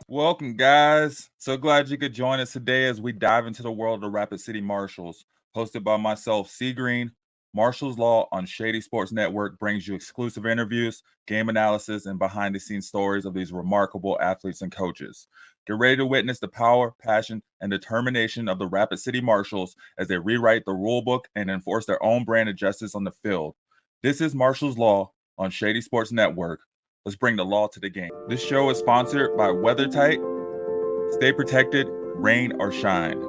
Welcome, guys. So glad you could join us today as we dive into the world of Rapid City Marshals. Hosted by myself, C. Green, Marshals Law on Shady Sports Network brings you exclusive interviews, game analysis, and behind-the-scenes stories of these remarkable athletes and coaches. Get ready to witness the power, passion, and determination of the Rapid City Marshals as they rewrite the rulebook and enforce their own brand of justice on the field. This is Marshals Law on Shady Sports Network. Let's bring the law to the game. This show is sponsored by WeatherTight. Stay protected, rain or shine.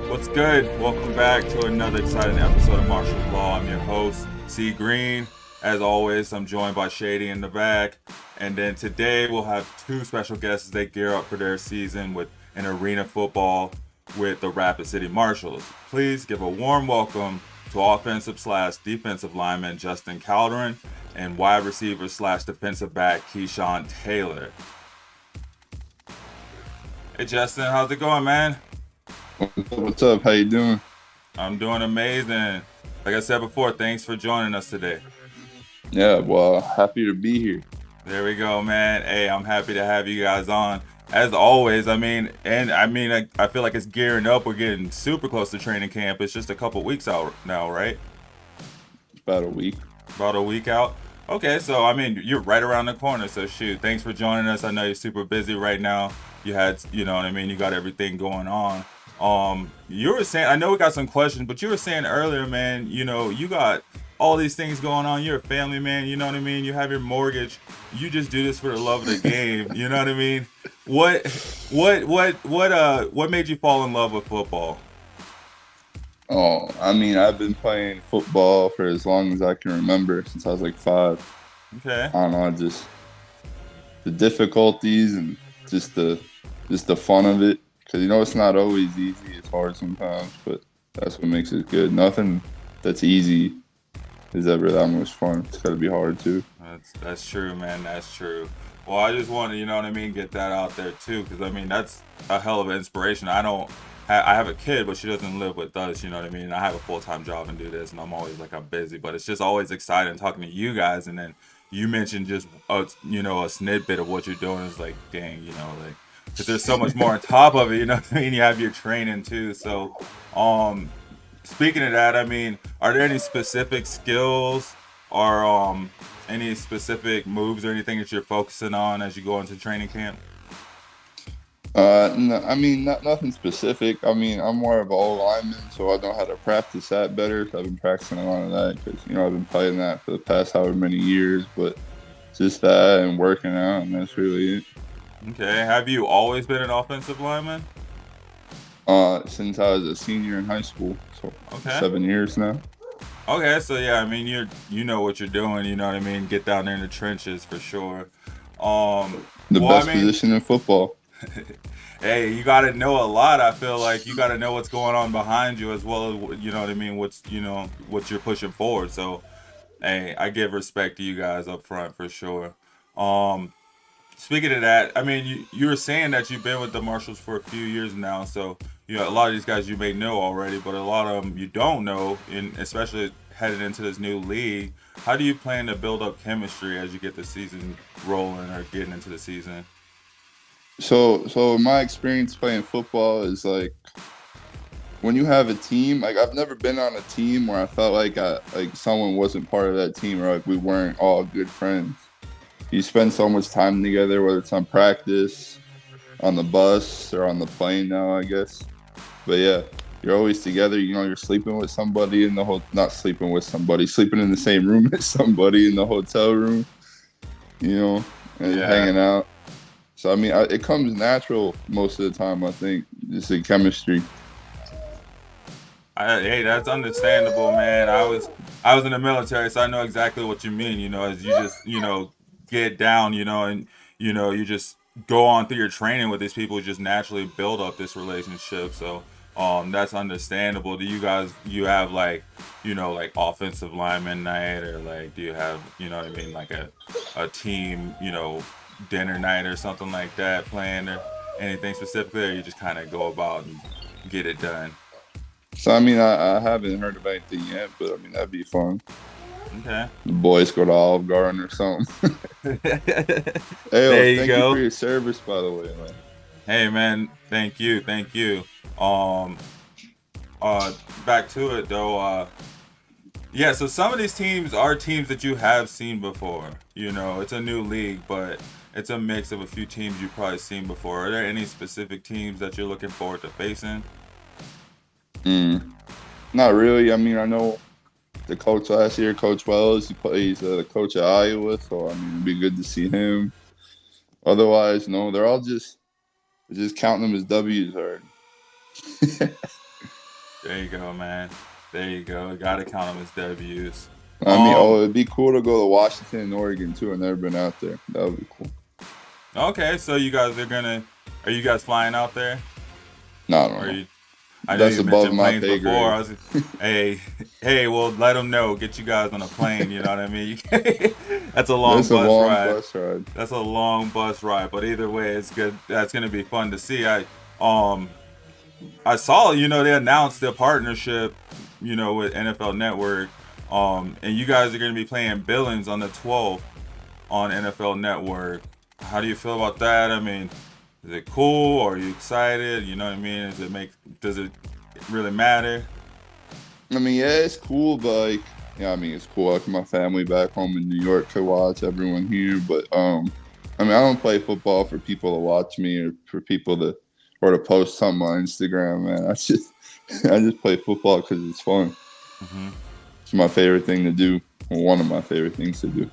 What's good? Welcome back to another exciting episode of Marshals Law. I'm your host, C. Green. As always, I'm joined by Shady in the back. And then today we'll have two special guests as they gear up for their season with an arena football with the Rapid City Marshals. Please give a warm welcome to offensive/defensive lineman Justin Calderon and wide receiver/defensive back KeShaun Taylor. Hey Justin, how's it going, man? What's up? How you doing? I'm doing amazing. Like I said before, thanks for joining us today. Yeah, well, happy to be here. There we go, man. Hey, I'm happy to have you guys on. As always, I feel like it's gearing up. We're getting super close to training camp. It's just a couple weeks out now, right? About a week. About a week out. Okay, so I mean, you're right around the corner. So shoot, thanks for joining us. I know you're super busy right now. You had, you know what I mean? You got everything going on. You were saying, I know we got some questions, but you were saying earlier, man, you know, you got all these things going on. You're a family man, you know what I mean? You have your mortgage. You just do this for the love of the game, you know what I mean? What made you fall in love with football? Oh, I mean, I've been playing football for as long as I can remember, since I was like 5. Okay. I don't know, just the difficulties and just the fun of it. Because, you know, it's not always easy. It's hard sometimes, but that's what makes it good. Nothing that's easy is ever that much fun. It's got to be hard, too. That's true, man. That's true. Well, I just want to, you know what I mean, get that out there, too. Because, I mean, that's a hell of an inspiration. I have a kid, but she doesn't live with us, you know what I mean? I have a full-time job and do this, and I'm always, like, I'm busy. But it's just always exciting talking to you guys. And then you mentioned just, you know, a snippet of what you're doing. It's like, dang, you know, like, because there's so much more on top of it, you know what I mean? You have your training too. So, speaking of that, I mean, are there any specific skills or any specific moves or anything that you're focusing on as you go into training camp? No, I mean, nothing specific. I mean, I'm more of an old lineman, so I know how to practice that better. So I've been practicing a lot of that because, you know, I've been playing that for the past however many years. But just that and working out, and that's really it. Okay. Have you always been an offensive lineman? Since I was a senior in high school, so Okay. 7 years now. Okay, so yeah, I mean, you know what you're doing, you know what I mean? Get down there in the trenches for sure. Best position in football. Hey, you got to know a lot. I feel like you got to know what's going on behind you as well as, you know what I mean, what you're pushing forward. So, hey, I give respect to you guys up front for sure. Speaking of that, I mean, you were saying that you've been with the Marshals for a few years now, so a lot of these guys you may know already, but a lot of them you don't know, and especially headed into this new league. How do you plan to build up chemistry as you get the season rolling or getting into the season? So my experience playing football is like when you have a team. Like I've never been on a team where I felt like like someone wasn't part of that team or like we weren't all good friends. You spend so much time together, whether it's on practice, on the bus, or on the plane now, I guess. But yeah, you're always together. You know, you're sleeping with somebody in the whole, not sleeping with somebody, sleeping in the same room as somebody in the hotel room, you know, and Yeah. hanging out. So, I mean, it comes natural most of the time, I think, just the chemistry. Hey, that's understandable, man. I was in the military, so I know exactly what you mean. As you just get down, and you just go on through your training with these people, you just naturally build up this relationship. So, that's understandable. Do you have like like offensive lineman night, or like do you have what I mean, like a team dinner night or something like that planned, or anything specifically, or you just kind of go about and get it done? So, I mean, I haven't heard of anything yet, but I mean, that'd be fun. Okay. The boys go to Olive Garden or something. Hey, yo, There you thank you for go. your service, by the way, man. Hey man, thank you, thank you. Um, uh, Back to it though. Yeah. So some of these teams are teams that you have seen before. It's a new league, but it's a mix of a few teams you've probably seen before. Are there any specific teams that you're looking forward to facing? Mm, not really. I mean, I know the coach last year, Coach Wells, he plays the coach at Iowa, so I mean, it'd be good to see him. Otherwise, no, they're all just counting them as W's hard. There you go, man. There you go. Gotta count them as W's. I mean, Um. it'd be cool to go to Washington and Oregon too. I've never been out there. That would be cool. Okay. So you guys are gonna. Are you guys flying out there? No, I don't Or are know. you? I know That's you above mentioned my planes pay before. grade. Hey, hey, well, let them know. Get you guys on a plane. You know what I mean? That's a long That's a bus long ride. bus ride. That's a long bus ride. But either way, it's good. That's gonna be fun to see. Um I saw they announced their partnership with NFL Network. And you guys are gonna be playing Billings on the 12th on NFL Network. How do you feel about that? I mean, is it cool? Are you excited? You know what I mean? Does it really matter? I mean, yeah, it's cool, but like, yeah, I mean, it's cool. Like my family back home in New York could watch everyone here, but I mean, I don't play football for people to watch me or for people to or to post something on Instagram, man. I just play football because it's fun. Hmm. It's my favorite thing to do. Or one of my favorite things to do.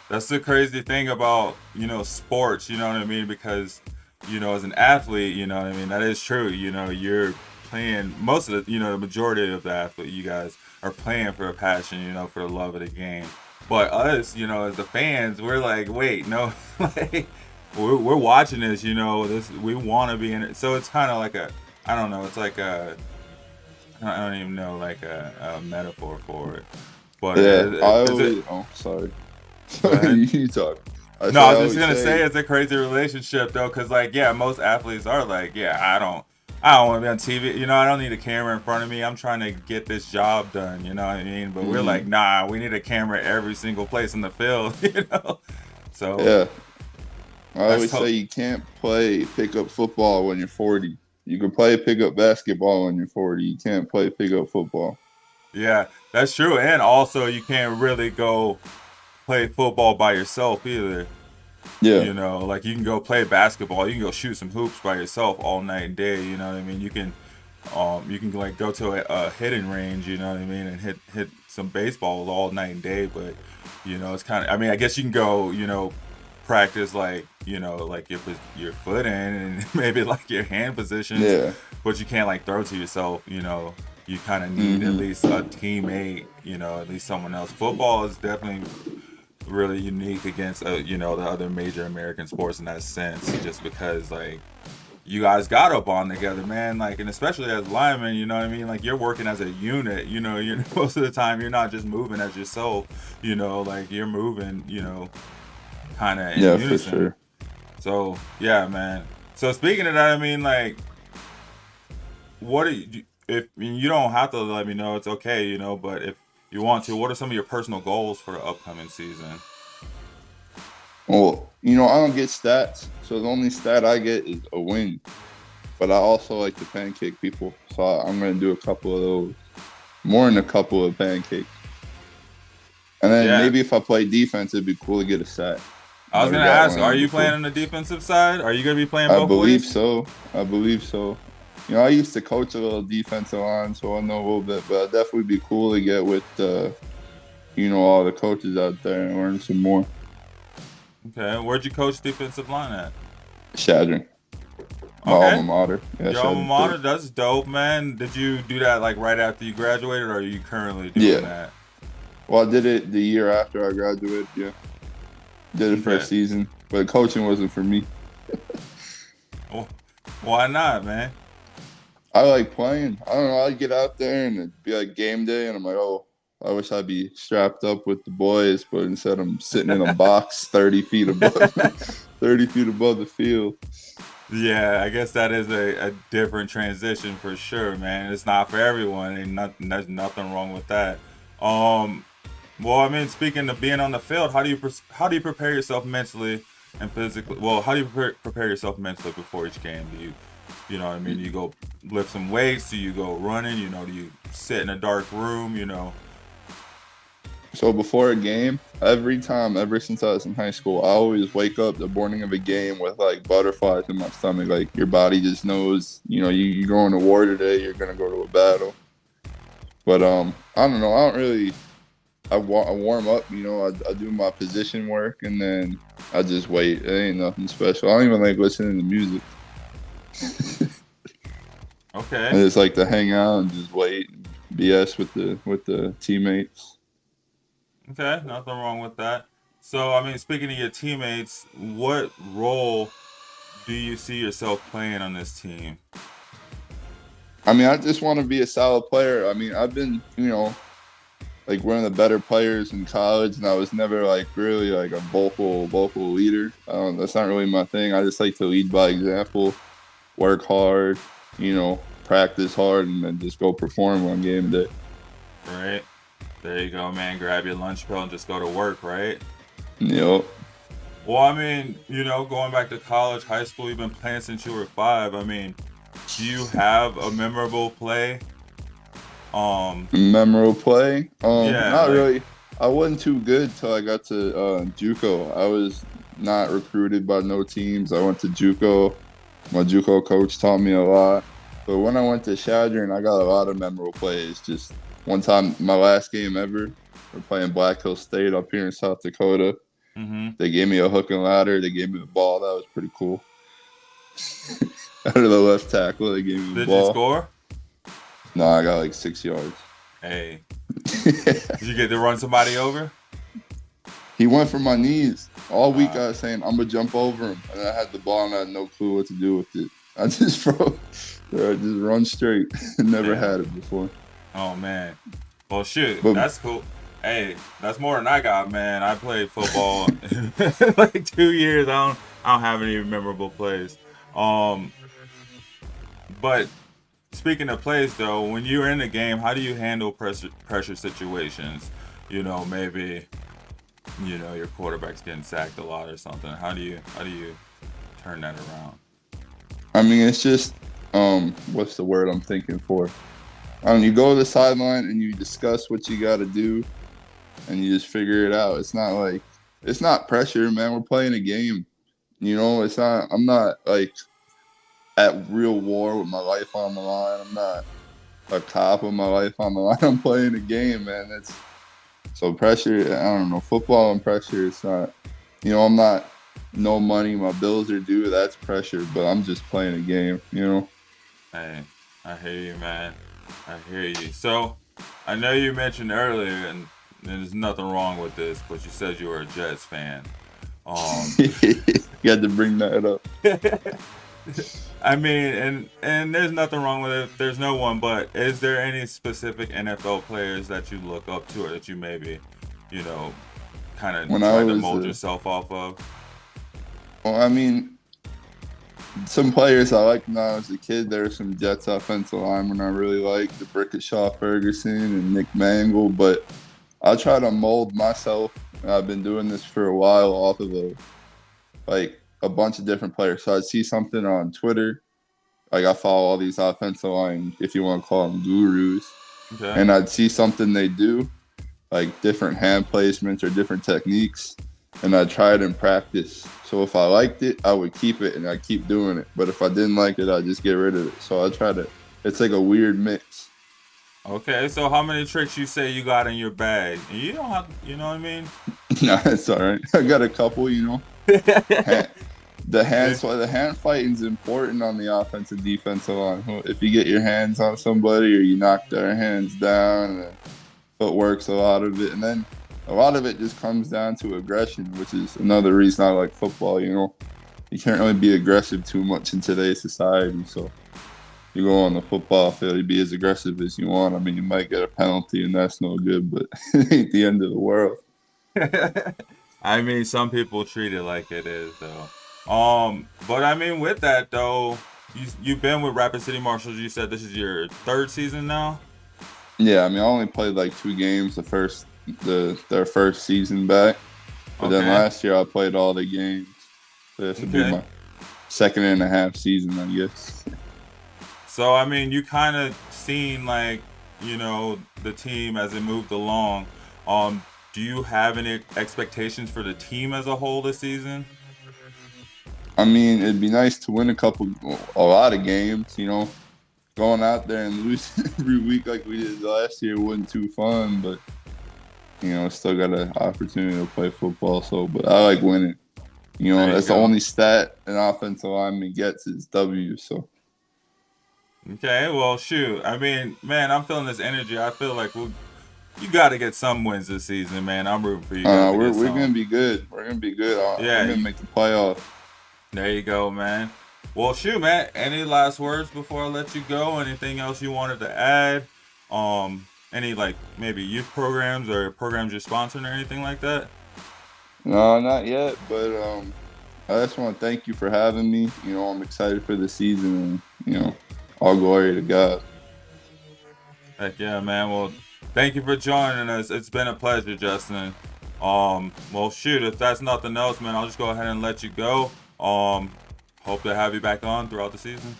That's the crazy thing about sports. You know what I mean? Because as an athlete, you know what I mean. That is true. You're playing most of the majority of the athlete. You guys are playing for a passion. For the love of the game. But us, as the fans, we're like, wait, no, like we're watching this. This we want to be in it. So it's kind of like I don't know. It's like I don't even know like a metaphor for it. But Yeah, I is it? always. Oh, sorry. Go ahead. You talk. I No, said I I was just always gonna say say. it's a crazy relationship though, cause like yeah, most athletes are like, yeah, I don't want to be on TV. I don't need a camera in front of me. I'm trying to get this job done. You know what I mean? But we're like, Mhm. nah, we need a camera every single place in the field. So Yeah, I that's always say you can't play pickup football when you're 40. You can play pickup basketball when you're 40. You can't play pickup football. yeah, that's true. And also, you can't really go play football by yourself either. Yeah. Like you can go play basketball, you can go shoot some hoops by yourself all night and day. You know what I mean? You can like go to a hitting range. You know what I mean, and hit some baseball all night and day. But it's kind of. I mean, I guess you can go. Practice like like your foot in and maybe like your hand positions, Yeah. but you can't like throw to yourself. You kind of need at Hmm. least a teammate. At least someone else. Football is definitely really unique against the other major American sports in that sense, just because like you guys got to bond together, man. Like, and especially as linemen, you know what I mean. Like, you're working as a unit. You most of the time you're not just moving as yourself. Like you're moving, kind of in Yeah, for unison. sure. So yeah, man. So speaking of that, I mean, like, what do you, if I mean, you don't have to let me know, it's okay, you know, but if you want to, what are some of your personal goals for the upcoming season? Well, I don't get stats, so the only stat I get is a win. But I also like to pancake people, so I'm gonna do a couple of those, more than a couple of pancakes. And then Yeah, maybe if I play defense, it'd be cool to get a sack. I was Never gonna got ask, one are in you playing before. on the defensive side? Are you gonna be playing I both believe ways? so. I believe so. I used to coach a little defensive line, so I know a little bit. But it'd definitely be cool to get with, all the coaches out there and learn some more. Okay, where'd you coach defensive line at? Shadron, my Okay, alma mater. Yeah, your alma Shadron mater, State. that's dope, man. Did you do that like right after you graduated, or are you currently doing Yeah. that? Well, I did it the year after I graduated. Yeah, did it for a Okay, season, but coaching wasn't for me. well, why not, man? I like playing. I don't know. I get out there and it'd be like game day, and I'm like, oh, I wish I'd be strapped up with the boys, but instead I'm sitting in a box 30 feet above, 30 feet above the field. Yeah, I guess that is a different transition for sure, man. It's not for everyone, and nothing. There's nothing wrong with that. Um, well, I mean, speaking of being on the field, how do you prepare yourself mentally and physically? Well, how do you prepare yourself mentally before each game? Do you know what I mean? You go lift some weights? Do you go running? You know, do you sit in a dark room? You know. So before a game, every time, ever since I was in high school, I always wake up the morning of a game with like butterflies in my stomach. Like your body just knows, you're going to war today. You're gonna go to a battle. But I don't know. I don't really. I warm up. I do my position work and then I just wait. It ain't nothing special. I don't even like listening to music. I Okay. just like to hang out and just wait, and BS with the teammates. Okay. Nothing wrong with that. So, I mean, speaking of your teammates, what role do you see yourself playing on this team? I mean, I just want to be a solid player. I mean, I've been, like one of the better players in college, and I was never like really like a vocal leader. That's not really my thing. I just like to lead by example, work hard, practice hard, and then just go perform on game day. Right. There you go, man. Grab your lunch pill and just go to work, right? Yep. Well, I mean, you know, going back to college, high school, you've been playing since you were 5. I mean, do you have a memorable play? Memorable play? Yeah, Not like, really. I wasn't too good till I got to JUCO. I was not recruited by no teams. I went to JUCO. My JUCO coach taught me a lot. But when I went to Shadron, I got a lot of memorable plays. Just one time, my last game ever, we're playing Black Hill State up here in South Dakota. mm-hmm. They gave me a hook and ladder. They gave me the ball. That was pretty cool. Out of the left tackle, they gave me the Did you ball. score? No, I got like 6 yards. Hey, did you get to run somebody over? He went for my knees. All week Uh, I was saying, I'm going to jump over him. And I had the ball and I had no clue what to do with it. I just froze. I just run straight. Never damn. had it before. Oh, man. Well, shoot, But that's cool. Hey, that's more than I got, man. I played football like 2 years. I don't have any memorable plays. Um, but speaking of plays, though, when you're in the game, how do you handle pressure situations? You know, maybe your quarterback's getting sacked a lot or something. How do you turn that around? I mean, it's just, what's the word I'm thinking for? You go to the sideline and you discuss what you got to do and you just figure it out. It's not pressure, man. We're playing a game. I'm not like at real war with my life on the line. I'm not a cop with my life on the line. I'm playing a game, man. So pressure. I don't know. Football and pressure. It's not. I'm not. No money. My bills are due. That's pressure. But I'm just playing a game. Hey, I hear you, man. I hear you. So, I know you mentioned earlier, and there's nothing wrong with this, but you said you were a Jets fan. Um, You had to bring that up. I mean, and there's nothing wrong with it. There's no one, but is there any specific NFL players that you look up to, or that you maybe, you know, kind of When I tried to was, mold yourself off of? well, I mean, some players I like now as a kid. There are some Jets offensive linemen I really like, the Brickashaw Ferguson and Nick Mangle, but I try to mold myself. I've been doing this for a while off of a bunch of different players. So I'd see something on Twitter. Like I follow all these offensive line, if you want to call them gurus, Okay. and I'd see something they do, like different hand placements or different techniques, and I'd try it in practice. So if I liked it, I would keep it and I'd keep doing it. But if I didn't like it, I'd just get rid of it. So I try to. It's like a weird mix. Okay, so how many tricks you say you got in your bag? And you don't have, you know what I mean? Nah, it's all right. I got a couple, Hand, the hand fighting's important on the offensive defensive line. If you get your hands on somebody or you knock their hands down, and footwork's a lot of it, and then a lot of it just comes down to aggression, which is another reason I like football. You can't really be aggressive too much in today's society. So you go on the football field, you be as aggressive as you want. I mean, you might get a penalty, and that's no good, but it ain't the end of the world. I mean, some people treat it like it is, though. But I mean, with that though, you've been with Rapid City Marshals. You said this is your third season now. Yeah, I mean, I only played like 2 games their first season back, but then last year I played all the games. So this would be my second and a half season, I guess. So I mean, you kind of seen like the team as it moved along. Do you have any expectations for the team as a whole this season? I mean, it'd be nice to win a lot of games. Going out there and losing every week like we did last year wasn't too fun, but still got an opportunity to play football. So, but I like winning. That's the only stat an offensive lineman gets is W. So. Okay, well, shoot. I mean, man, I'm feeling this energy. I feel like you got to get some wins this season, man. I'm rooting for you guys. We're gonna be good. We're gonna be good. We're gonna make the playoff. There you go, man. Well, shoot, man. Any last words before I let you go? Anything else you wanted to add? Any like maybe youth programs or programs you're sponsoring or anything like that? No, not yet. But I just want to thank you for having me. I'm excited for the season, and all glory to God. Heck yeah, man. Well, thank you for joining us. It's been a pleasure, Justin. Well, shoot. If that's nothing else, man, I'll just go ahead and let you go. Hope to have you back on throughout the season.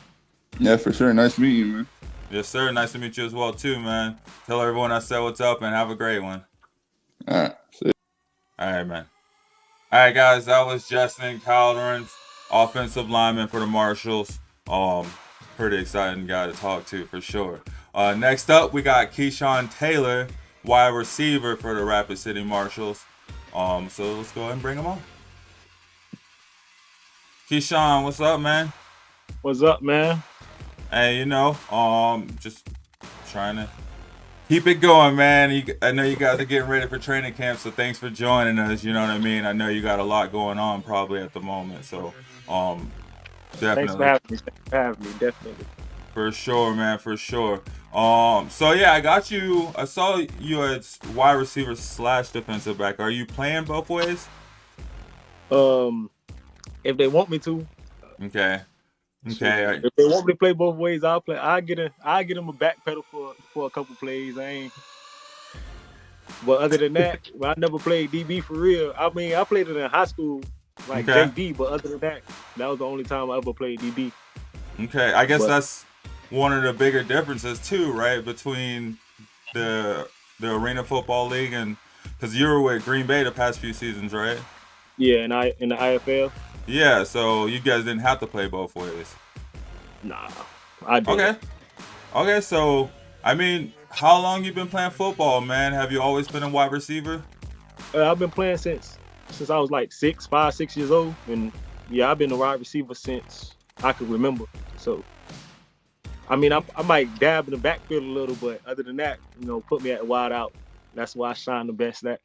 Yeah, for sure. Nice meeting you, man. Yes, sir. Nice to meet you as well, too, man. Tell everyone I said what's up and have a great one. All right. See you. All right, man. All right, guys. That was Justin Calderon, offensive lineman for the Marshals. Pretty exciting guy to talk to for sure. Next up, we got KeShaun Taylor, wide receiver for the Rapid City Marshals. So let's go ahead and bring him on. KeShaun, what's up, man? What's up, man? Hey, just trying to keep it going, man. I know you guys are getting ready for training camp, so thanks for joining us. You know what I mean? I know you got a lot going on probably at the moment, so definitely. Thanks for having me. Definitely. For sure, man. For sure. So yeah, I got you. I saw you as wide receiver / defensive back. Are you playing both ways? If they want me to. Okay. If they want me to play both ways, I'll play. I get them a back pedal for a couple plays. But other than that, I never played DB for real. I mean, I played it in high school, like JV. But other than that was the only time I ever played DB. Okay, I guess that's one of the bigger differences too, right? Between the Arena Football League and because you were with Green Bay the past few seasons, right? Yeah, and in the IFL. Yeah, so you guys didn't have to play both ways. Nah, I did. Okay, so I mean, how long you been playing football, man? Have you always been a wide receiver? I've been playing since I was like 5, 6 years old, and yeah, I've been a wide receiver since I could remember. So, I mean, I might dab in the backfield a little, but other than that, put me at the wide out. That's why I shine the best at.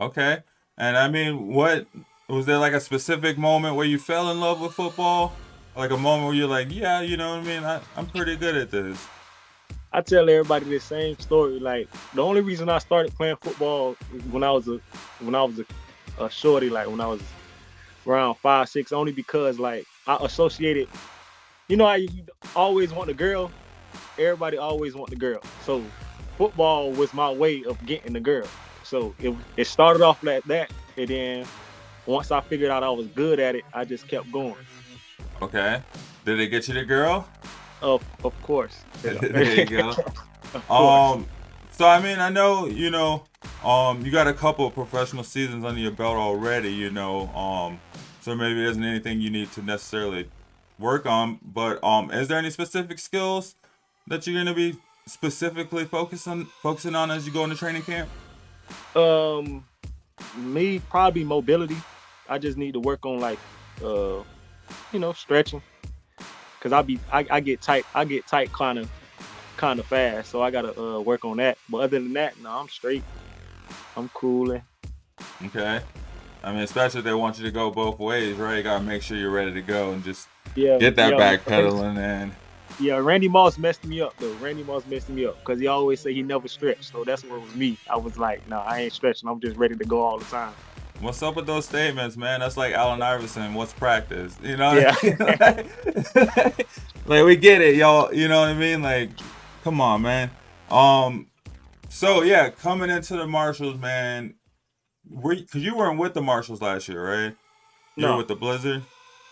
Okay, and I mean, what was there like a specific moment where you fell in love with football? Like a moment where you're like, yeah, you know what I mean? I'm pretty good at this. I tell everybody the same story. Like the only reason I started playing football is when I was a shorty, like when I was around 5, 6, only because like I associated. You know how you always want the girl. Everybody always want the girl. So football was my way of getting the girl. So it started off like that, and then once I figured out I was good at it, I just kept going. Okay. Did it get you the girl? Of course. There you go. Of course. Um, so I mean, I know you got a couple of professional seasons under your belt already. So maybe there isn't anything you need to necessarily work on. But is there any specific skills that you're gonna be specifically focusing on as you go into training camp? Um, Me probably mobility. I just need to work on like uh, stretching. Cause I get tight. I get tight kind of fast. So I gotta work on that. But other than that, no, I'm straight. I'm cooling. Okay. I mean, especially if they want you to go both ways, right? You gotta make sure you're ready to go and just Yeah, get that yeah. back pedaling in. Yeah, Randy Moss messed me up though. Randy Moss messed me up because he always say he never stretched. So that's what it was me. I was like, no, I ain't stretching. I'm just ready to go all the time. What's up with those statements, man? That's like Allen Iverson. What's practice? You know Yeah. what I mean? Like we get it, y'all. You know what I mean? Like, come on, man. Um. So yeah, coming into the Marshals, man. Cause you weren't with the Marshals last year, right? You were No, with the Blizzard.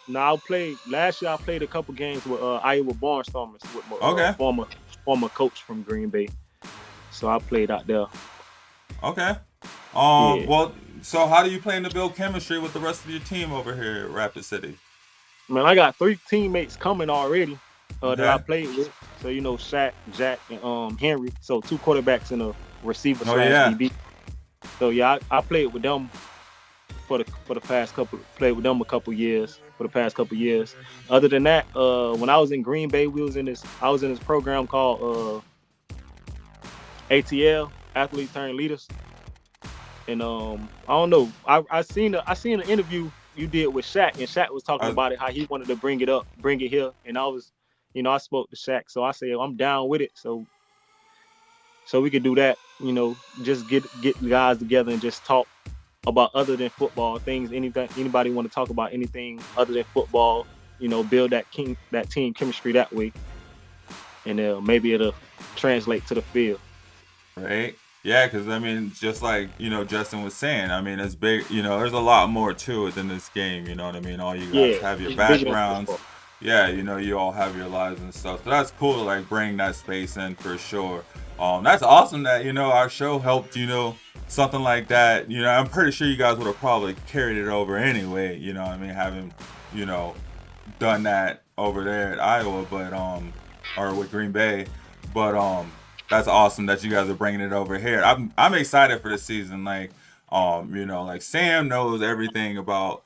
no. I played last year. I played a couple games with Iowa Barnstormers with my Okay. former coach from Green Bay. So I played out there. Okay. Yeah, Well, so how do you plan to build chemistry with the rest of your team over here at Rapid City? man. I got 3 teammates coming already that I Okay. played with. So Shaq, Jack, and Henry. So 2 quarterbacks and a receiver Oh slash yeah. DB. So yeah, I played with them for the past couple played with them a couple years for the past couple years. Other than that, when I was in Green Bay, I was in this program called ATL, Athlete Turned Leaders. And I don't know. I seen an interview you did with Shaq, and Shaq was talking I, about it, how he wanted to bring it here. And I spoke to Shaq, so I said I'm down with it. So we could do that. Just get the guys together and just talk about other than football things. Anything anybody want to talk about anything other than football. Build that team chemistry that way, and maybe it'll translate to the field. right? Yeah, because I mean, just like Justin was saying, I mean, it's big. There's a lot more to it than this game. You know what I mean? All you guys Yeah, have your it's bigger than backgrounds. football. Yeah, you all have your lives and stuff. So that's cool to like bring that space in for sure. That's awesome that our show helped. Something like that. I'm pretty sure you guys would have probably carried it over anyway. You know what I mean? Having you know done that over there at Iowa, but or with Green Bay, but that's awesome that you guys are bringing it over here. I'm excited for the season. Like like Sam knows everything about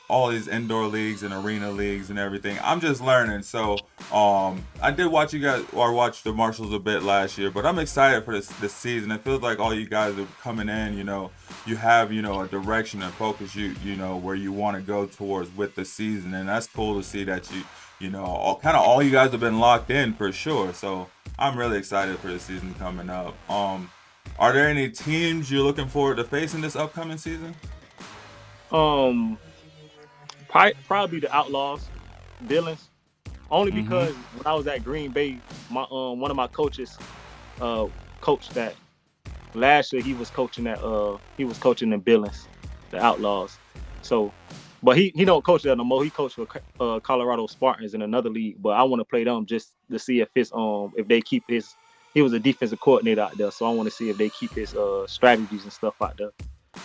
all these indoor leagues and arena leagues and everything. I'm just learning. So I did watch you guys or watch the Marshals a bit last year, but I'm excited for this season. It feels like all you guys are coming in. You have a direction and focus. Where you want to go towards with the season, and that's cool to see that all you guys have been locked in for sure. So I'm really excited for the season coming up. Are there any teams you're looking forward to facing this upcoming season? Um, Probably the Outlaws, Billings. Only Mm-hmm. because when I was at Green Bay, my one of my coaches uh coached that last year. He was coaching in Billings, the Outlaws. So, but he don't coach there no more. He coached for Colorado Spartans in another league. But I want to play them just to see if they keep his. He was a defensive coordinator out there, so I want to see if they keep his strategies and stuff out there.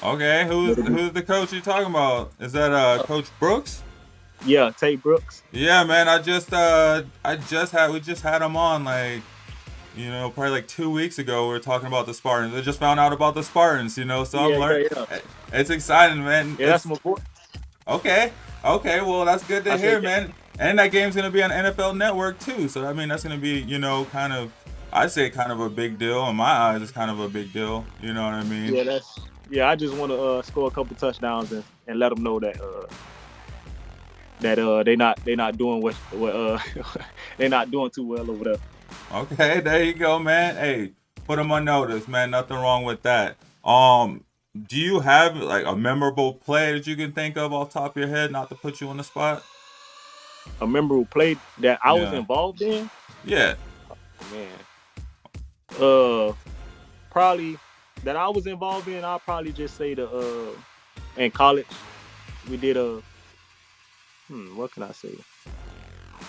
Okay, who's the coach you're talking about? Is that Coach Brooks? Yeah, Tate Brooks. Yeah, man. We just had him on like probably like 2 weeks ago. We were talking about the Spartans. I just found out about the Spartans. So I'm Yeah, learning. yeah, yeah. It's exciting, man. Yeah, that's It's my boy. okay. Okay, well that's good to I said, hear, man. And that game's gonna be on NFL Network too. So I mean that's gonna be kind of I'd say kind of a big deal in my eyes. It's kind of a big deal. You know what I mean? yeah. I just want to score a couple touchdowns and let them know that they not doing what they not doing too well over there. Okay, there you go, man. Hey, put them on notice, man. Nothing wrong with that. Um, Do you have like a memorable play that you can think of off the top of your head, not to put you on the spot? A memorable play that I was Yeah. involved in, Yeah. man. Uh, Probably that I was involved in. I'll probably just say in college we did what can I say?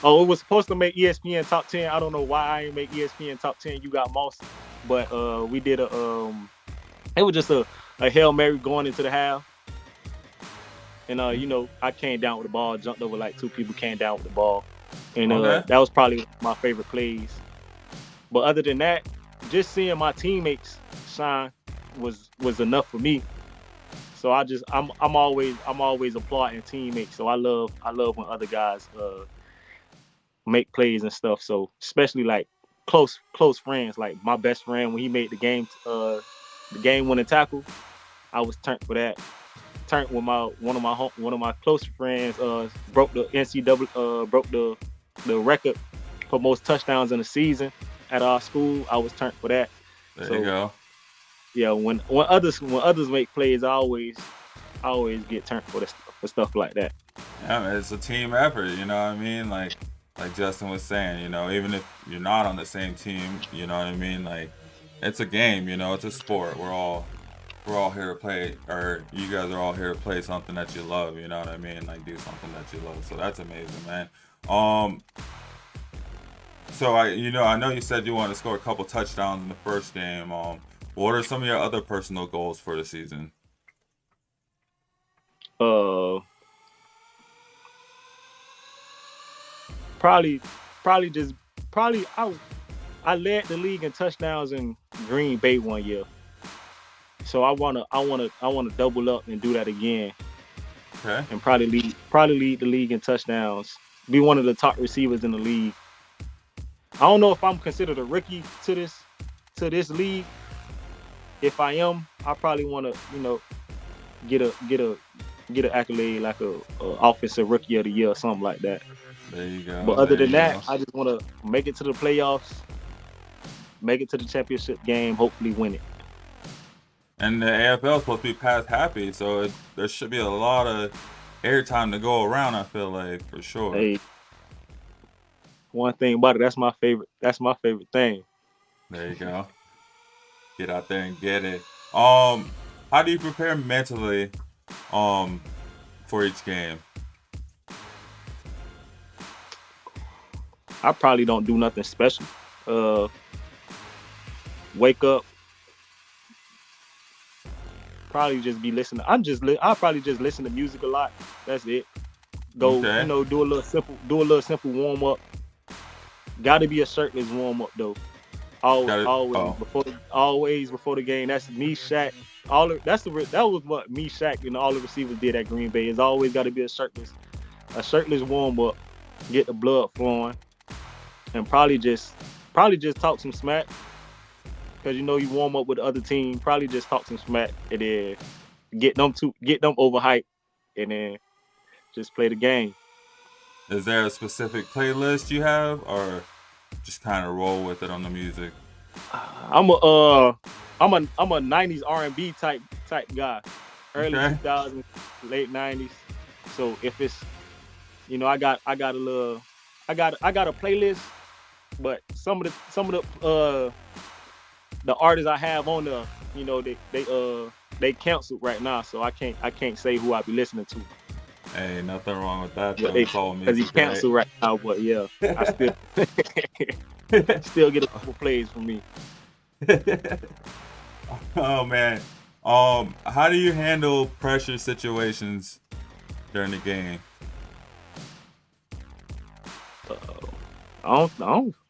Oh, it was supposed to make ESPN top 10. I don't know why I ain't make ESPN top 10. You got Moss, but we did it was just a Hail Mary going into the half. And I came down with the ball, jumped over like two people, came down with the ball. And Okay. that was probably my favorite plays. But other than that, just seeing my teammates shine was enough for me. So I'm always applauding teammates. So I love when other guys make plays and stuff. So especially like close friends, like my best friend when he made the game winning tackle, I was turned for that. Turned with one of my close friends broke the NCAA broke the record for most touchdowns in a season at our school. I was turned for that. There you So go. yeah, when others make plays, I always get turned for stuff like that. Yeah, man, it's a team effort. You know what I mean? Like Justin was saying, even if you're not on the same team, you know what I mean? Like, it's a game. It's a sport. We're all here to play, or you guys are all here to play something that you love. You know what I mean? Like, do something that you love. So that's amazing, man. Um, so I know you said you wanted to score a couple touchdowns in the first game. What are some of your other personal goals for the season? Uh, probably probably just probably I led the league in touchdowns in Green Bay one year. So I wanna double up and do that again, Okay. and probably lead the league in touchdowns. Be one of the top receivers in the league. I don't know if I'm considered a rookie to this league. If I am, I probably want to get a get a get an accolade like a offensive rookie of the year or something like that. There you But go. other There than you that, go. I just want to make it to the playoffs, make it to the championship game, hopefully win it. And the AFL is supposed to be past happy, so there should be a lot of airtime to go around. I feel like for sure. Hey, one thing about it, that's my favorite. That's my favorite thing. There you go. Get out there and get it. How do you prepare mentally, um, for each game? I probably don't do nothing special. Uh, Wake up, probably just be listening. I'll probably just listen to music a lot. That's it. Go, Okay. do a little simple warm up. Got to be a shirtless warm up though. Got it. Always Oh, before the game. That's me, Shaq. That was what me, Shaq, and all the receivers did at Green Bay. It's always got to be a shirtless warm up. Get the blood flowing, and probably just talk some smack because you warm up with the other team. Probably just talk some smack and then get them overhyped, and then just play the game. is there a specific playlist you have, or just kind of roll with it on the music? I'm a '90s R&B type guy, early Okay. 2000s, late '90s. So if it's I got a little I got a playlist, but some of the artists I have on there, they canceled right now, so I can't say who I be listening to. Hey, nothing wrong with that But though. they It's all because he's music, right? canceled right now. But yeah, I still still get a couple plays from me. Oh man. How do you handle pressure situations during the game? Uh,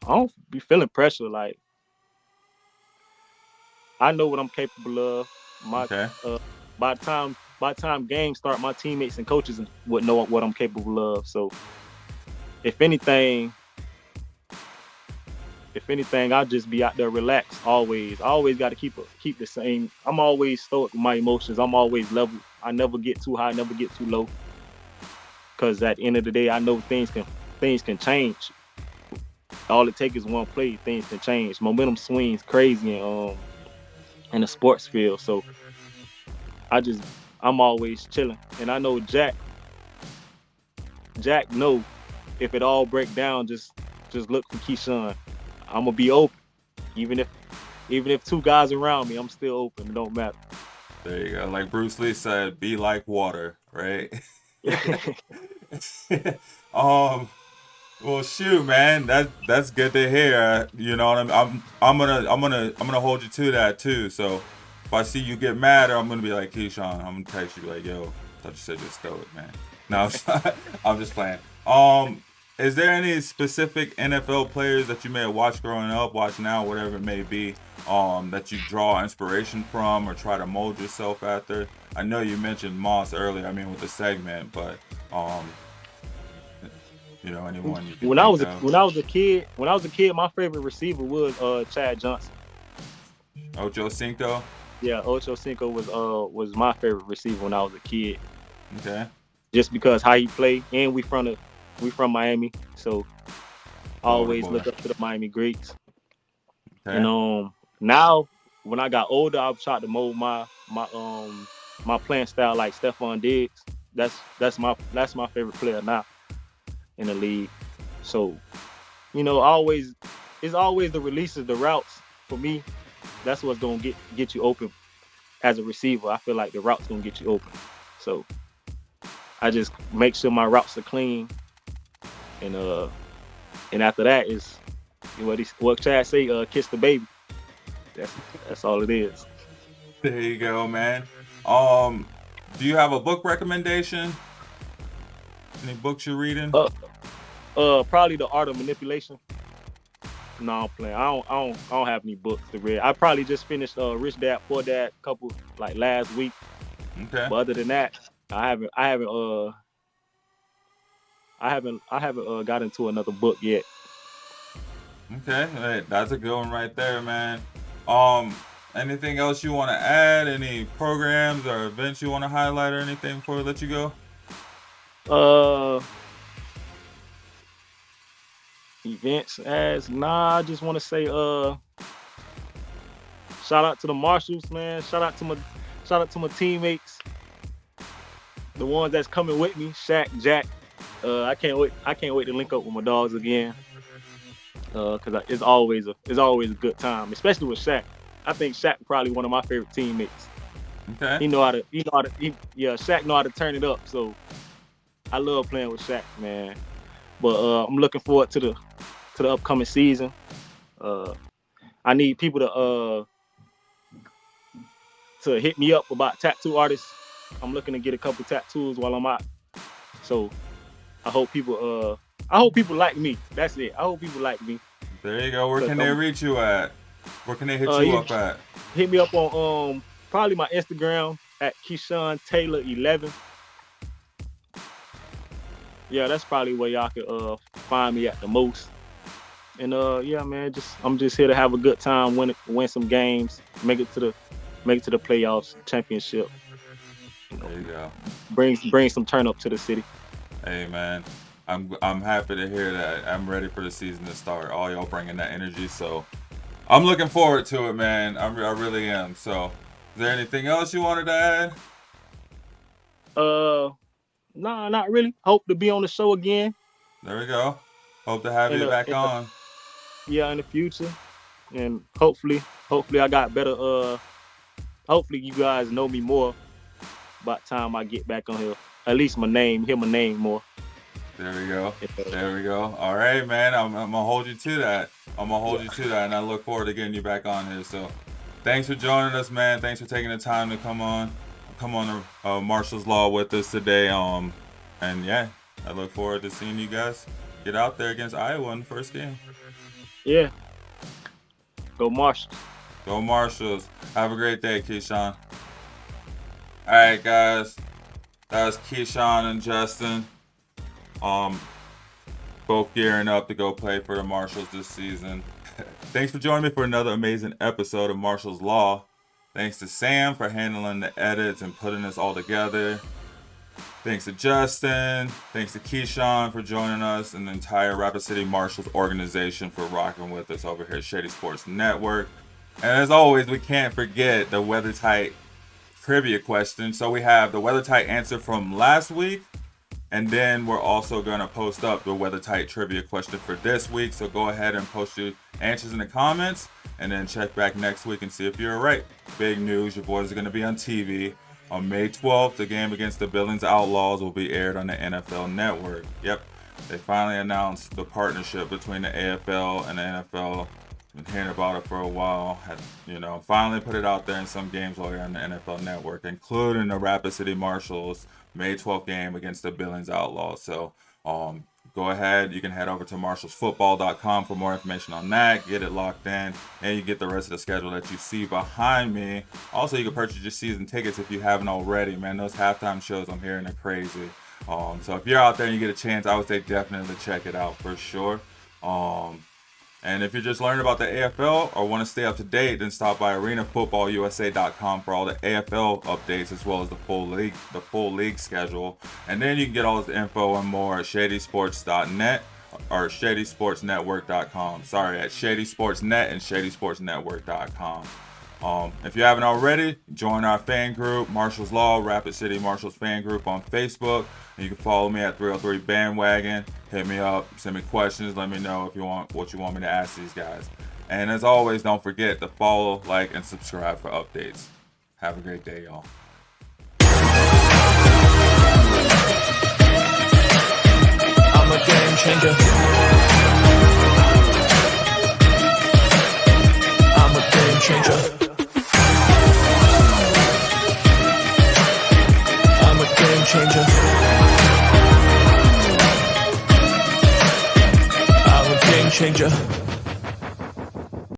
I don't be feeling pressure. Like I know what I'm capable of. My Okay. by the time games start, my teammates and coaches would know what I'm capable of. So if anything, I'll just be out there relaxed. Always, I always got to keep the same. I'm always stoic with my emotions. I'm always level. I never get too high, never get too low. Cause at the end of the day, I know things can change. All it takes is one play. Things can change. Momentum swings crazy in the sports field. So I'm always chilling, and I know Jack know if it all break down, just look for KeShaun. I'm gonna be open, even if two guys around me, I'm still open. It don't matter. There you go. Like Bruce Lee said, be like water, right? um, well, shoot, man, that's good to hear. You know what I'm gonna hold you to that too. So if I see you get mad, I'm gonna be like KeShaun. I'm gonna text you like, yo, I thought you said just throw it, man. No, I'm just playing. Is there any specific NFL players that you may have watched growing up, watch now, whatever it may be, that you draw inspiration from or try to mold yourself after? I know you mentioned Moss earlier. I mean, with the segment, but um, anyone you can when I think was a of. when I was a kid, my favorite receiver was Chad Johnson. Ocho Cinco. Yeah, Ocho Cinco was my favorite receiver when I was a kid, Okay. just because how he played, and we from Miami, so I Florida always boy. look up to the Miami greats. And Okay. now when I got older, I've tried to mold my playing style like Stephon Diggs. That's my favorite player now in the league. So always it's always the releases, the routes for me. That's what's gonna get you open as a receiver. I feel like the routes gonna get you open. So I just make sure my routes are clean, and after that is what Chad say, kiss the baby. That's all it is. There you go, man. Um, do you have a book recommendation? Any books you're reading? Probably the art of manipulation. No, I'm playing. I don't have any books to read. I probably just finished Rich Dad Poor Dad couple like last week. Okay. But other than that, I haven't got into another book yet. Okay. Hey, that's a good one right there, man. Um, anything else you want to add? Any programs or events you want to highlight or anything before we let you go? Uh, Events as nah. I just want to say shout out to the Marshals, man. Shout out to my teammates, the ones that's coming with me, Shaq, Jack. I can't wait. I can't wait to link up with my dogs again. Cause it's always a good time, especially with Shaq. I think Shaq probably one of my favorite teammates. Okay. Shaq know how to turn it up. So I love playing with Shaq, man. But I'm looking forward to the upcoming season. Uh, I need people to hit me up about tattoo artists. I'm looking to get a couple tattoos while I'm out. So I hope people like me. That's it. I hope people like me. There you go. Where Cause can they reach you at? Where can they hit you you up at? hit me up on probably my Instagram at KeShaun Taylor 11. Yeah, that's probably where y'all could find me at the most. And yeah, man, I'm just here to have a good time, win some games, make it to the playoffs, championship. There you go. Bring some turn up to the city. Hey, man. I'm happy to hear that. I'm ready for the season to start. All y'all bringing that energy, so I'm looking forward to it, man. I really am. So, is there anything else you wanted to add? Uh, nah, not really. Hope to be on the show again There we go. Hope to have in you the back in the on. yeah, in the future, and hopefully I got better. Hopefully you guys know me more by the time I get back on here. At least hear my name more. There we go. If, There we go. All right, man. I'm gonna hold you to that. I'm gonna hold yeah, you to that, and I look forward to getting you back on here. So, thanks for joining us, man. Thanks for taking the time to come on the Marshals Law with us today. And yeah, I look forward to seeing you guys get out there against Iowa in the first game. yeah, go Marshall. Go Marshals. Have a great day, KeShaun. All right, guys. That was KeShaun and Justin. Um, both gearing up to go play for the Marshals this season. Thanks for joining me for another amazing episode of Marshals Law. Thanks to Sam for handling the edits and putting this all together. Thanks to Justin. Thanks to KeShaun for joining us, and the entire Rapid City Marshals organization for rocking with us over here at Shady Sports Network. And as always, we can't forget the weather tight trivia question. So we have the weather tight answer from last week, and then we're also going to post up the weather tight trivia question for this week. So go ahead and post your answers in the comments, and then check back next week and see if you're right. Big news, your boys are going to be on TV. On May 12th, the game against the Billings Outlaws will be aired on the NFL Network. Yep, they finally announced the partnership between the AFL and the NFL. Been hearing about it for a while. Had, finally put it out there in some games over on the NFL Network, including the Rapid City Marshals May 12th game against the Billings Outlaws. So go ahead. You can head over to marshallsfootball.com for more information on that. Get it locked in, and you get the rest of the schedule that you see behind me. Also, you can purchase your season tickets if you haven't already. Man, those halftime shows, I'm hearing, are crazy. So if you're out there and you get a chance, I would say definitely check it out for sure. And if you're just learning about the AFL or want to stay up to date, then stop by arenafootballusa.com for all the AFL updates as well as the full league schedule. And then you can get all the info and more at shadysports.net or shadysportsnetwork.com. Sorry, at shadysportsnet and shadysportsnetwork.com. If you haven't already, join our fan group, Marshals Law, Rapid City Marshals fan group on Facebook. And you can follow me at 303 Bandwagon. Hit me up, send me questions, let me know what you want me to ask these guys. And as always, don't forget to follow, like, and subscribe for updates. Have a great day, y'all. I'm a game changer. I'm a game changer. I'm a game changer. I'm a game changer.